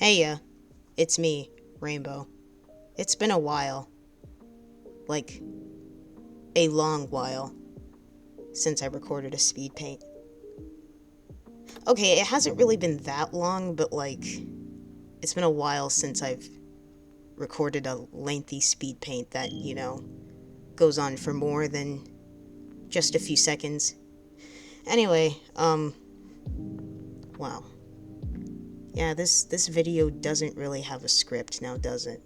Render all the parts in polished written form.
Hey, it's me, Rainbow. It's been a while. Like, a long while since I recorded a speed paint. Okay, it hasn't really been that long, but it's been a while since I've recorded a lengthy speed paint that, goes on for more than just a few seconds. Anyway, wow. Yeah, this video doesn't really have a script now, does it?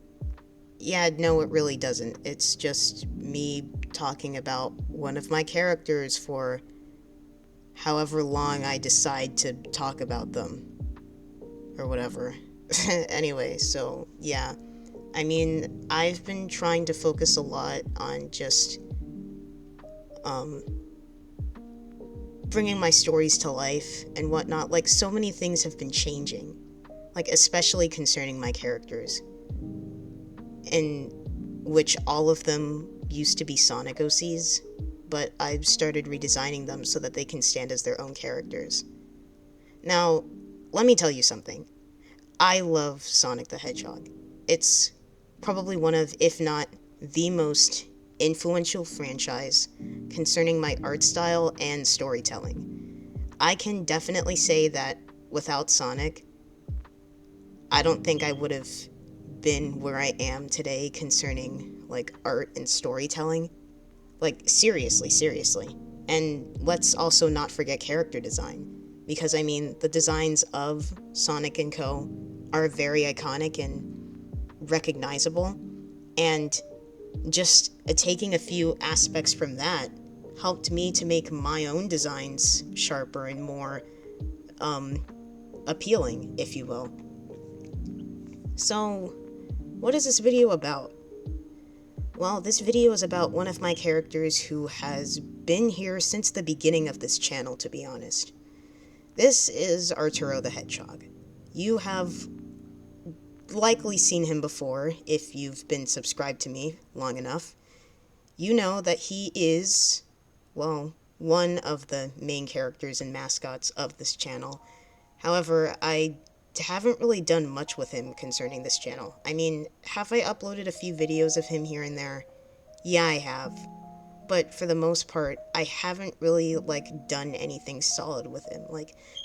Yeah, no, it really doesn't. It's just me talking about one of my characters for however long I decide to talk about them. Or whatever. Anyway, so yeah. I mean, I've been trying to focus a lot on just, um, bringing my stories to life and whatnot. Like, so many things have been changing. Like, especially concerning my characters. In which all of them used to be Sonic OCs, but I've started redesigning them so that they can stand as their own characters. Now, let me tell you something. I love Sonic the Hedgehog. It's probably one of, if not the most influential franchise concerning my art style and storytelling. I can definitely say that without Sonic, I don't think I would have been where I am today concerning, art and storytelling. Seriously. And let's also not forget character design. Because, I mean, the designs of Sonic & Co. are very iconic and recognizable. And just taking a few aspects from that helped me to make my own designs sharper and more appealing, if you will. So, what is this video about? Well, this video is about one of my characters who has been here since the beginning of this channel, to be honest. This is Arturo the Hedgehog. You have likely seen him before if you've been subscribed to me long enough. You know that he is, well, one of the main characters and mascots of this channel. However, I haven't really done much with him concerning this channel. I mean, have I uploaded a few videos of him here and there? Yeah, I have. But for the most part, I haven't really, done anything solid with him,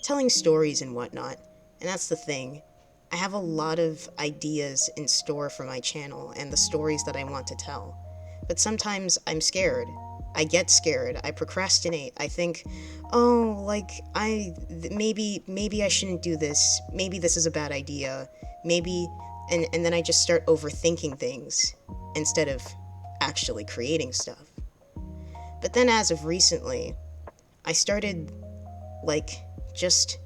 telling stories and whatnot. And that's the thing. I have a lot of ideas in store for my channel and the stories that I want to tell. But sometimes I'm scared. I get scared. I procrastinate. I think, maybe I shouldn't do this. Maybe this is a bad idea. Maybe, and then I just start overthinking things instead of actually creating stuff. But then as of recently, I started, just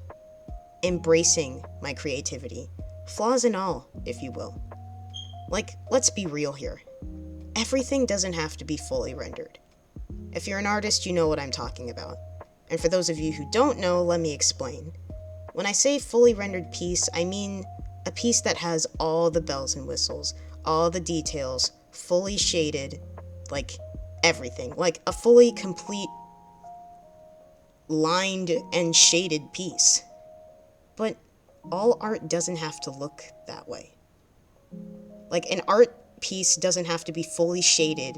embracing my creativity. Flaws and all, if you will. Let's be real here. Everything doesn't have to be fully rendered. If you're an artist, you know what I'm talking about. And for those of you who don't know, let me explain. When I say fully rendered piece, I mean a piece that has all the bells and whistles, all the details, fully shaded, everything. Like a fully complete lined and shaded piece. But all art doesn't have to look that way. An art piece doesn't have to be fully shaded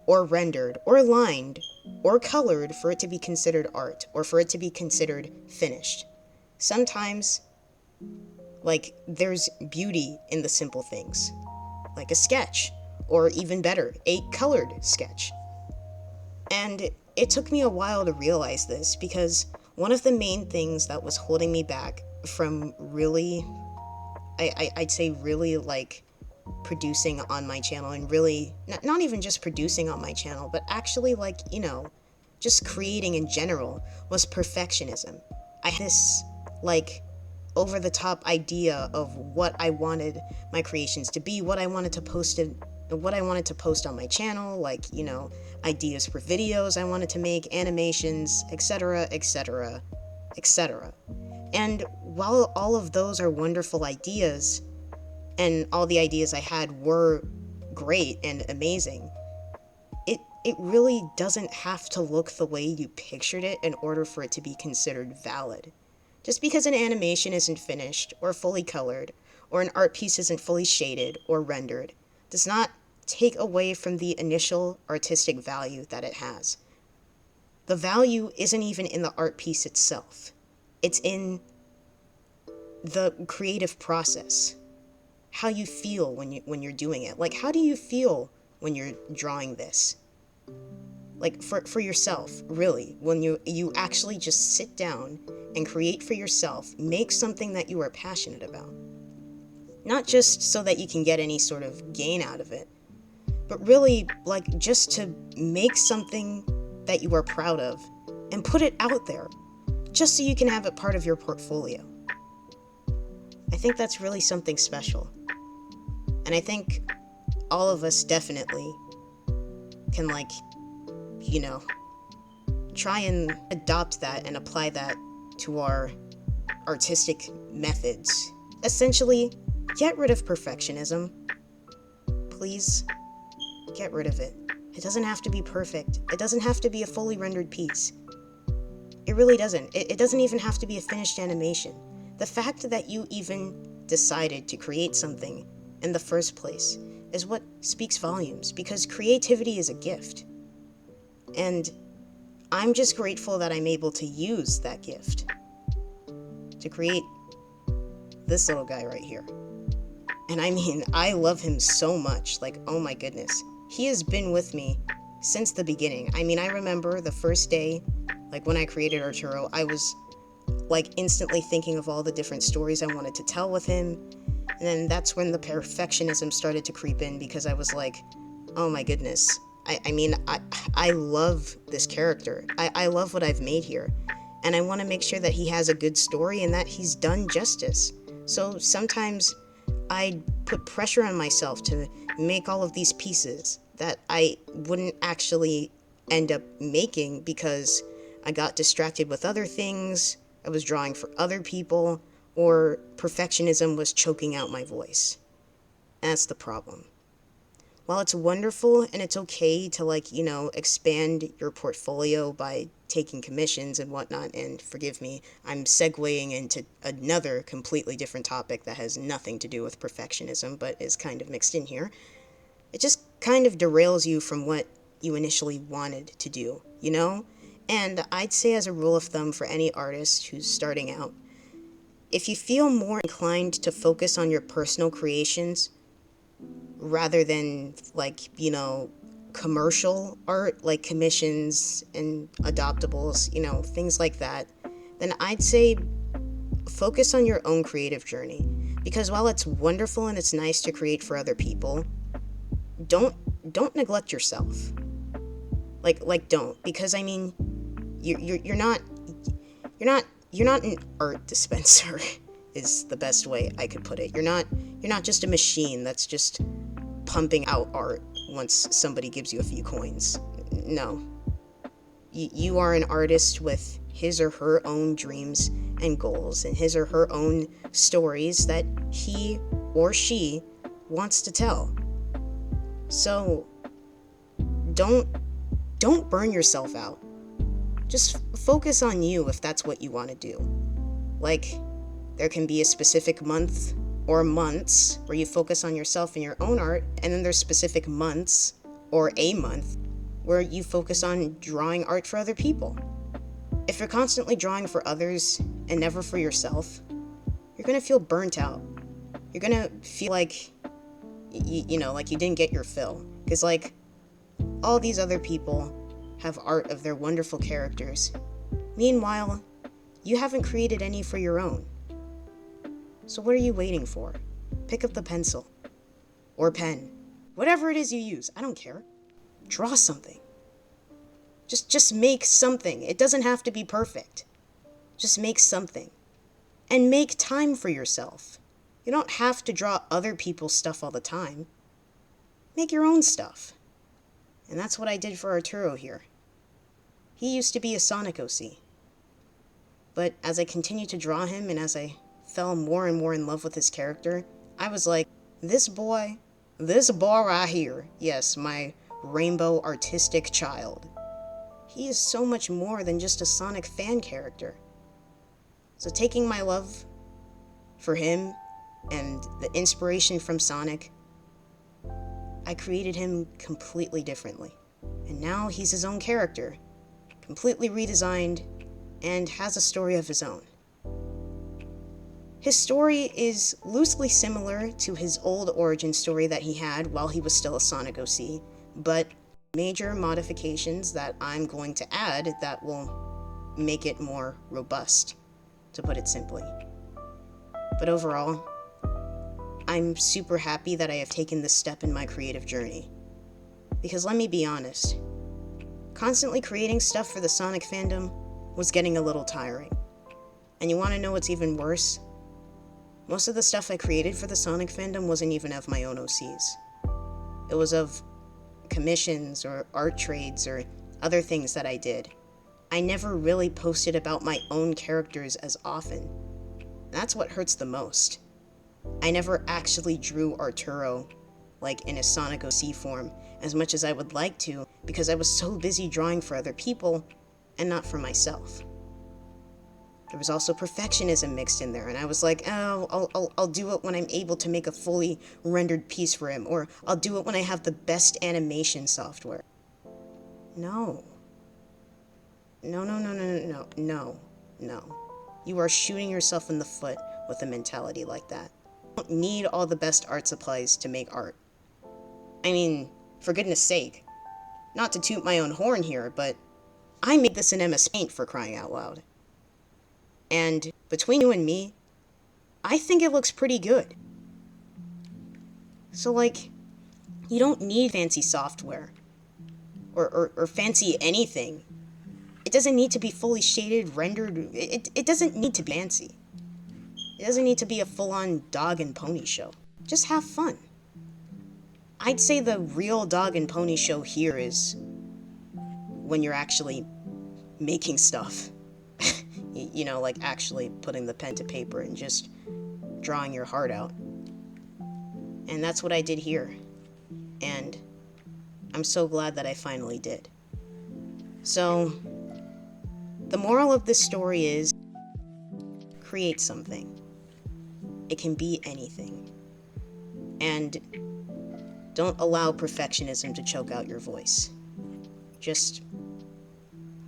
or rendered or lined or colored for it to be considered art or for it to be considered finished. Sometimes, there's beauty in the simple things, like a sketch, or even better, a colored sketch. And it took me a while to realize this because one of the main things that was holding me back from really, I'd say really, producing on my channel and really, not even just producing on my channel, but actually, just creating in general was perfectionism. I had this, over-the-top idea of what I wanted my creations to be, what I wanted to post on my channel, ideas for videos I wanted to make, animations, etc., etc., etc. And while all of those are wonderful ideas, and all the ideas I had were great and amazing, it really doesn't have to look the way you pictured it in order for it to be considered valid. Just because an animation isn't finished or fully colored, or an art piece isn't fully shaded or rendered, does not take away from the initial artistic value that it has. The value isn't even in the art piece itself. It's in the creative process. How you feel when you're doing it. Like, how do you feel when you're drawing this? Like, for yourself, really, when you actually just sit down and create for yourself, make something that you are passionate about. Not just so that you can get any sort of gain out of it, but really, like, just to make something that you are proud of and put it out there, just so you can have it part of your portfolio. I think that's really something special. And I think all of us definitely can, like, try and adopt that and apply that to our artistic methods. Essentially, get rid of perfectionism. Please, get rid of it. It doesn't have to be perfect. It doesn't have to be a fully rendered piece. It really doesn't. It doesn't even have to be a finished animation. The fact that you even decided to create something in the first place is what speaks volumes, because creativity is a gift. And I'm just grateful that I'm able to use that gift to create this little guy right here. And I mean, I love him so much. Like, oh my goodness. He has been with me since the beginning. I mean, I remember the first day, like when I created Arturo, I was like instantly thinking of all the different stories I wanted to tell with him. And then that's when the perfectionism started to creep in, because I was like, oh my goodness. I love this character. I love what I've made here. And I want to make sure that he has a good story and that he's done justice. So sometimes I put pressure on myself to make all of these pieces that I wouldn't actually end up making because I got distracted with other things, I was drawing for other people, or perfectionism was choking out my voice. That's the problem. While it's wonderful and it's okay to, expand your portfolio by taking commissions and whatnot, and forgive me, I'm segueing into another completely different topic that has nothing to do with perfectionism, but is kind of mixed in here. It just kind of derails you from what you initially wanted to do, And I'd say, as a rule of thumb for any artist who's starting out, if you feel more inclined to focus on your personal creations rather than, commercial art, like commissions and adoptables, things like that, then I'd say focus on your own creative journey. Because while it's wonderful and it's nice to create for other people, don't neglect yourself. Don't. Because, I mean, you're not an art dispenser, is the best way I could put it. You're not just a machine that's just pumping out art once somebody gives you a few coins. No. You are an artist with his or her own dreams and goals, and his or her own stories that he or she wants to tell. So, don't burn yourself out. Just focus on you if that's what you want to do. Like, there can be a specific month or months where you focus on yourself and your own art, and then there's specific months or a month where you focus on drawing art for other people. If you're constantly drawing for others and never for yourself, you're gonna feel burnt out. You're gonna feel like, like you didn't get your fill. Because, all these other people have art of their wonderful characters. Meanwhile, you haven't created any for your own. So what are you waiting for? Pick up the pencil. Or pen. Whatever it is you use, I don't care. Draw something. Just make something. It doesn't have to be perfect. Just make something. And make time for yourself. You don't have to draw other people's stuff all the time. Make your own stuff. And that's what I did for Arturo here. He used to be a sonicoc. But as I continued to draw him and as I fell more and more in love with his character, I was like, this boy right here, yes, my rainbow artistic child, he is so much more than just a Sonic fan character. So taking my love for him and the inspiration from Sonic, I created him completely differently. And now he's his own character, completely redesigned, and has a story of his own. His story is loosely similar to his old origin story that he had while he was still a Sonic OC, but major modifications that I'm going to add that will make it more robust, to put it simply. But overall, I'm super happy that I have taken this step in my creative journey. Because let me be honest, constantly creating stuff for the Sonic fandom was getting a little tiring. And you want to know what's even worse? Most of the stuff I created for the Sonic fandom wasn't even of my own OCs. It was of commissions or art trades or other things that I did. I never really posted about my own characters as often. That's what hurts the most. I never actually drew Arturo, like in a Sonic OC form, as much as I would like to, because I was so busy drawing for other people and not for myself. There was also perfectionism mixed in there, and I was like, oh, I'll do it when I'm able to make a fully rendered piece for him, or I'll do it when I have the best animation software. No. No. You are shooting yourself in the foot with a mentality like that. You don't need all the best art supplies to make art. I mean, for goodness sake, not to toot my own horn here, but I made this in MS Paint, for crying out loud. And between you and me, I think it looks pretty good. So like, you don't need fancy software or fancy anything. It doesn't need to be fully shaded, rendered. It doesn't need to be fancy. It doesn't need to be a full-on dog and pony show. Just have fun. I'd say the real dog and pony show here is when you're actually making stuff. You know, like actually putting the pen to paper and just drawing your heart out. And that's what I did here. And I'm so glad that I finally did. So, the moral of this story is, create something. It can be anything. And don't allow perfectionism to choke out your voice. Just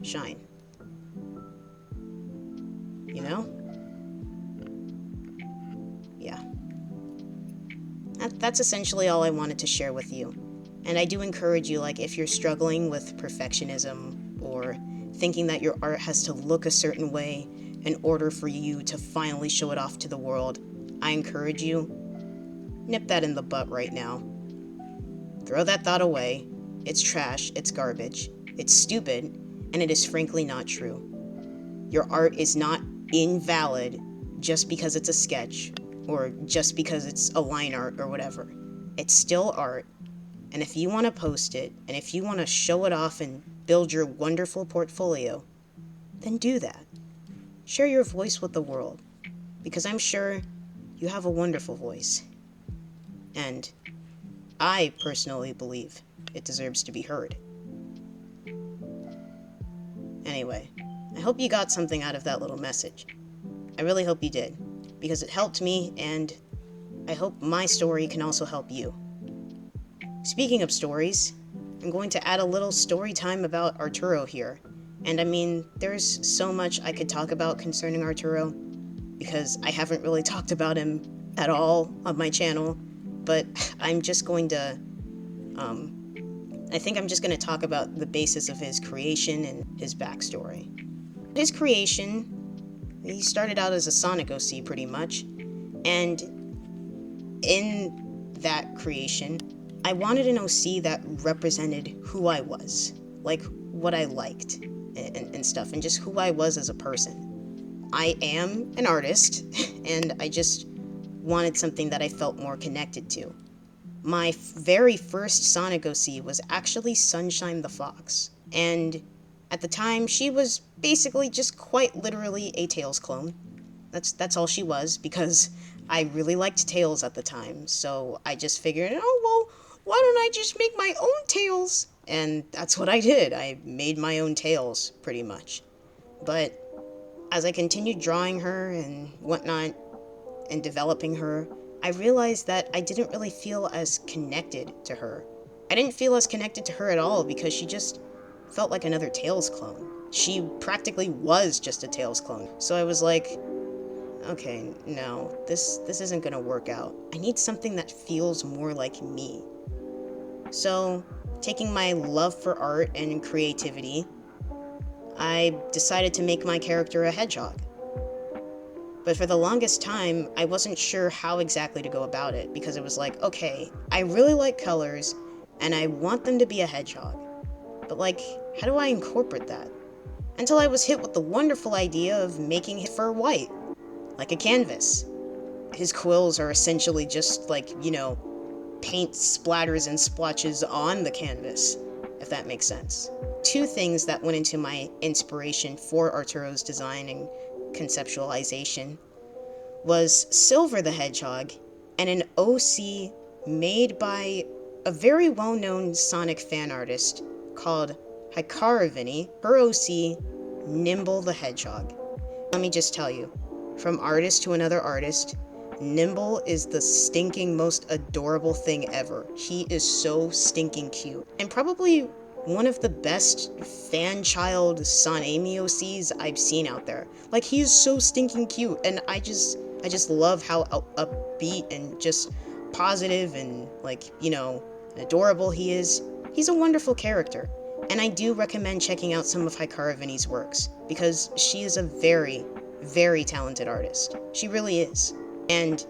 shine. You know? Yeah. That's essentially all I wanted to share with you. And I do encourage you, like, if you're struggling with perfectionism or thinking that your art has to look a certain way in order for you to finally show it off to the world, I encourage you, nip that in the butt right now. Throw that thought away. It's trash, it's garbage, it's stupid, and it is frankly not true. Your art is not invalid just because it's a sketch or just because it's a line art or whatever. It's still art, and if you want to post it and if you want to show it off and build your wonderful portfolio, then do that. Share your voice with the world, because I'm sure you have a wonderful voice, and I personally believe it deserves to be heard. Anyway, I hope you got something out of that little message. I really hope you did, because it helped me, and I hope my story can also help you. Speaking of stories, I'm going to add a little story time about Arturo here. And I mean, there's so much I could talk about concerning Arturo, because I haven't really talked about him at all on my channel, but I'm just going to, I think I'm just going to talk about the basis of his creation and his backstory. His creation, he started out as a Sonic OC pretty much, and in that creation, I wanted an OC that represented who I was, like what I liked and stuff, and just who I was as a person. I am an artist, and I just wanted something that I felt more connected to. My very first Sonic OC was actually Sunshine the Fox, and at the time, she was basically just quite literally a Tails clone. That's all she was, because I really liked Tails at the time, so I just figured, oh, well, why don't I just make my own Tails? And that's what I did. I made my own Tails, pretty much. But as I continued drawing her and whatnot and developing her, I realized that I didn't really feel as connected to her. I didn't feel as connected to her at all because she just felt like another Tails clone. She practically was just a Tails clone. So I was like, okay, no, this isn't gonna work out. I need something that feels more like me. So, taking my love for art and creativity, I decided to make my character a hedgehog. But for the longest time, I wasn't sure how exactly to go about it, because it was like, okay, I really like colors, and I want them to be a hedgehog. But like, how do I incorporate that? Until I was hit with the wonderful idea of making his fur white, like a canvas. His quills are essentially just like, paint splatters and splotches on the canvas, if that makes sense. Two things that went into my inspiration for Arturo's design and conceptualization was Silver the Hedgehog and an OC made by a very well-known Sonic fan artist called Cara. Her OC, Nimble the Hedgehog. Let me just tell you, from artist to another artist, Nimble is the stinking most adorable thing ever. He is so stinking cute. And probably one of the best fan-child Sanemi OCs I've seen out there. Like, he is so stinking cute, and I just love how upbeat and just positive and, adorable he is. He's a wonderful character. And I do recommend checking out some of Hikaravini's works, because she is a very, very talented artist. She really is. And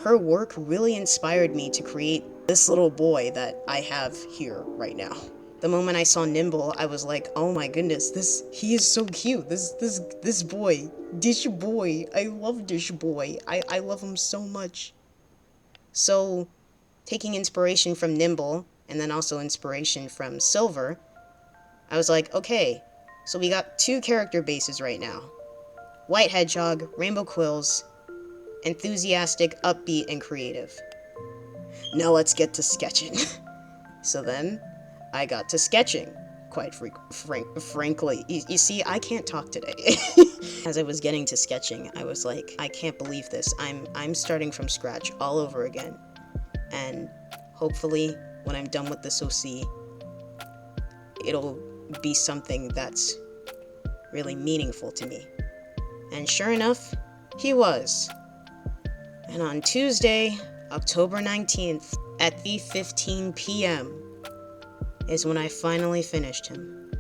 her work really inspired me to create this little boy that I have here right now. The moment I saw Nimble, I was like, oh my goodness, he is so cute. This boy, Dish Boy, I love Dish Boy. I love him so much. So, taking inspiration from Nimble, and then also inspiration from Silver, I was like, okay, so we got two character bases right now. White Hedgehog, Rainbow Quills, enthusiastic, upbeat, and creative. Now let's get to sketching. So then, I got to sketching, quite frankly. You see, I can't talk today. As I was getting to sketching, I was like, I can't believe this. I'm starting from scratch all over again. And hopefully, when I'm done with this OC, it'll be something that's really meaningful to me. And sure enough, he was. And on Tuesday, October 19th, at 3:15 p.m., is when I finally finished him.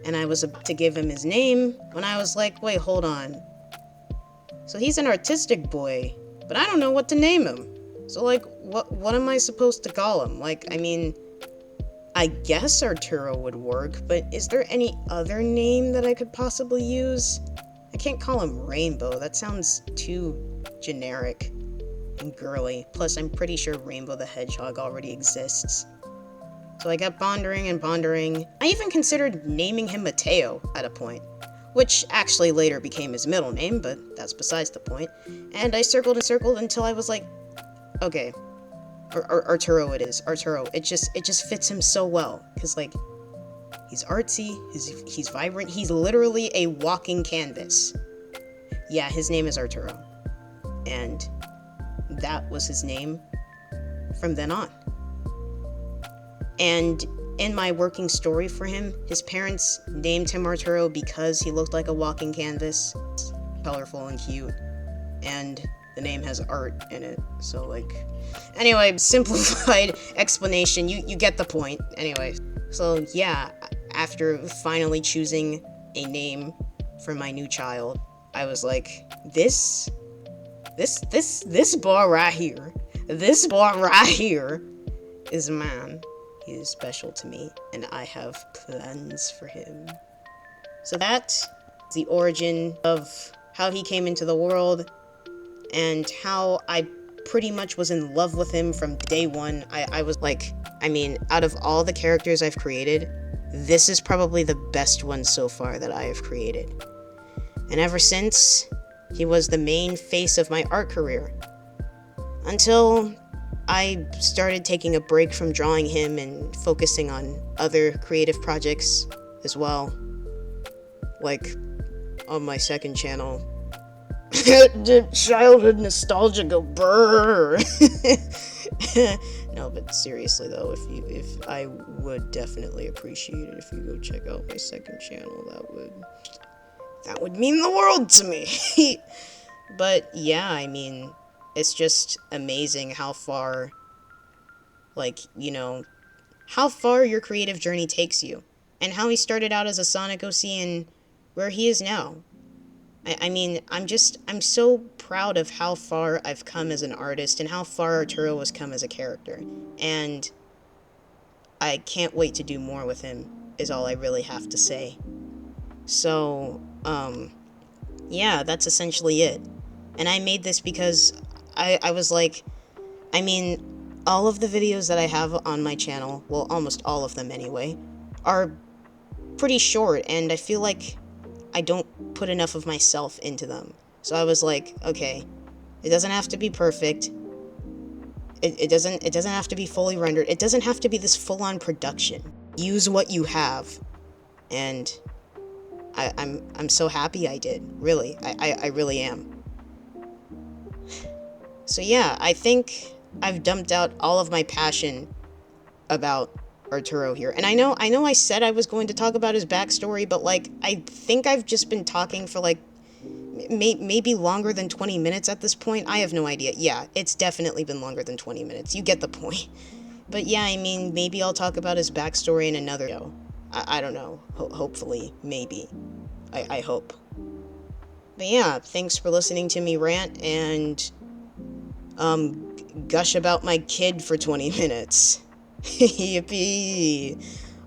And I was about to give him his name when I was like, wait, hold on. So he's an artistic boy, but I don't know what to name him. So like, what am I supposed to call him? Like, I mean, I guess Arturo would work, but is there any other name that I could possibly use? I can't call him Rainbow, that sounds too generic and girly. Plus, I'm pretty sure Rainbow the Hedgehog already exists. So I kept pondering and pondering. I even considered naming him Mateo at a point, which actually later became his middle name, but that's besides the point. And I circled and circled until I was like, okay, Arturo it is. Arturo. It just fits him so well, because like, he's artsy, he's vibrant, he's literally a walking canvas. Yeah, his name is Arturo. And that was his name from then on. And in my working story for him, his parents named him Arturo because he looked like a walking canvas, colorful and cute, and the name has art in it, so like, anyway, simplified explanation, you get the point. Anyway, so yeah, after finally choosing a name for my new child, I was like, this boy right here is mine. He is special to me, and I have plans for him. So that's the origin of how he came into the world, and how I pretty much was in love with him from day one. I was like, I mean, out of all the characters I've created, this is probably the best one so far that I have created. And ever since, he was the main face of my art career. Until I started taking a break from drawing him and focusing on other creative projects as well. Like on my second channel. Childhood nostalgia go brrr. No, but seriously though, if I would definitely appreciate it if you go check out my second channel. That would mean the world to me. But yeah, I mean, it's just amazing how far, like, you know, how far your creative journey takes you, and how he started out as a Sonic OC and where he is now. I mean, I'm so proud of how far I've come as an artist and how far Arturo has come as a character. And I can't wait to do more with him, is all I really have to say. So, yeah, that's essentially it. And I made this because I was like, I mean, all of the videos that I have on my channel, well, almost all of them anyway, are pretty short, and I feel like I don't put enough of myself into them. So I was like, okay, it doesn't have to be perfect. It doesn't have to be fully rendered. It doesn't have to be this full-on production. Use what you have. And I'm so happy I did. Really. I really am. So yeah, I think I've dumped out all of my passion about Arturo here. And I know I said I was going to talk about his backstory, but like, I think I've just been talking for like maybe longer than 20 minutes at this point. I have no idea. Yeah, it's definitely been longer than 20 minutes. You get the point. But yeah, I mean, maybe I'll talk about his backstory in another video. I don't know. Hopefully. Maybe. I hope. But yeah, thanks for listening to me rant and gush about my kid for 20 minutes. Yippee!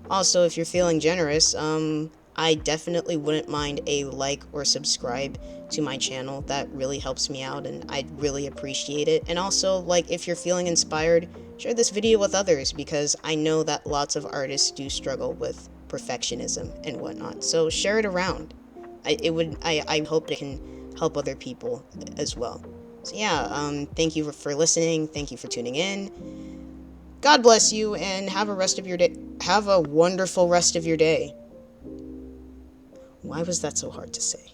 Also, if you're feeling generous, I definitely wouldn't mind a like or subscribe to my channel. That really helps me out, and I'd really appreciate it. And also, like, if you're feeling inspired, share this video with others, because I know that lots of artists do struggle with perfectionism and whatnot. So share it around. I hope it can help other people as well. So yeah, thank you for listening. Thank you for tuning in. God bless you, and have a wonderful rest of your day. Why was that so hard to say?